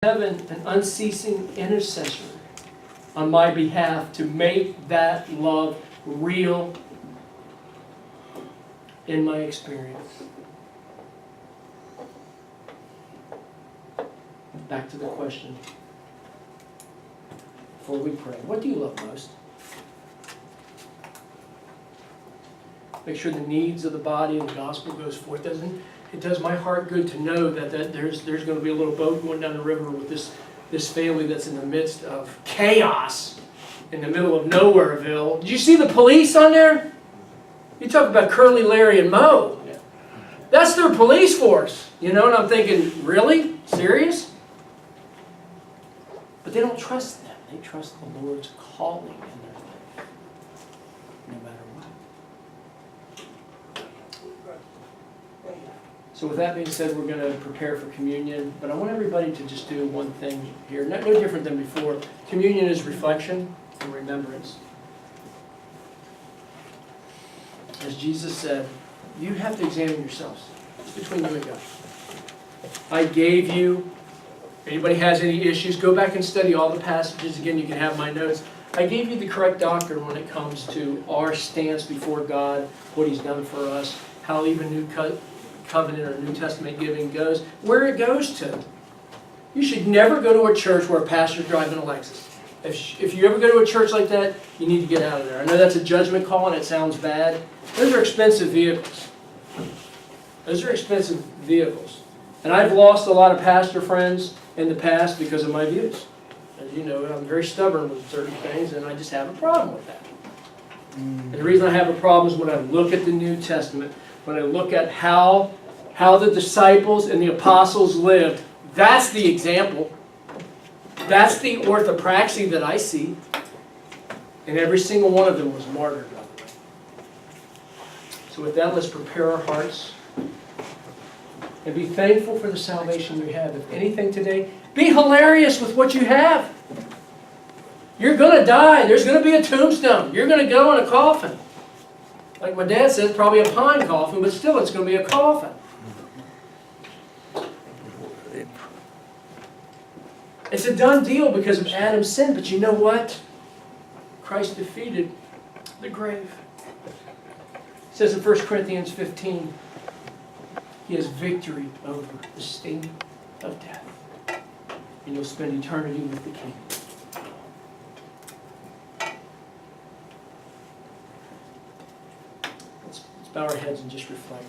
heaven an unceasing intercessor on my behalf to make that love real in my experience. Back to the question before we pray. What do you love most? Make sure the needs of the body and the gospel goes forth. It does my heart good to know that there's going to be a little boat going down the river with this family that's in the midst of chaos in the middle of Nowhereville. Did you see the police on there? You talk about Curly, Larry, and Moe. That's their police force. You know, and I'm thinking, really? Serious? But they don't trust them. They trust the Lord's calling in their life, no matter what. So with that being said, we're going to prepare for communion. But I want everybody to just do one thing here. No different than before. Communion is reflection and remembrance. As Jesus said, you have to examine yourselves. It's between you and God. I gave you, anybody has any issues, go back and study all the passages. Again, you can have my notes. I gave you the correct doctrine when it comes to our stance before God, what He's done for us, how even New Covenant or New Testament giving goes, where it goes to. You should never go to a church where a pastor's driving a Lexus. If you ever go to a church like that, you need to get out of there. I know that's a judgment call and it sounds bad. Those are expensive vehicles. Those are expensive vehicles. And I've lost a lot of pastor friends in the past because of my views. As you know, I'm very stubborn with certain things and I just have a problem with that. And the reason I have a problem is when I look at the New Testament, when I look at how the disciples and the apostles lived, that's the example. That's the orthopraxy that I see. And every single one of them was martyred, by the way. So with that, let's prepare our hearts and be thankful for the salvation we have. If anything today, be hilarious with what you have. You're going to die. There's going to be a tombstone. You're going to go in a coffin. Like my dad says, probably a pine coffin, but still it's going to be a coffin. It's a done deal because of Adam's sin, but you know what? Christ defeated the grave. It says in 1 Corinthians 15, He has victory over the sting of death. And you'll spend eternity with the King. Let's bow our heads and just reflect.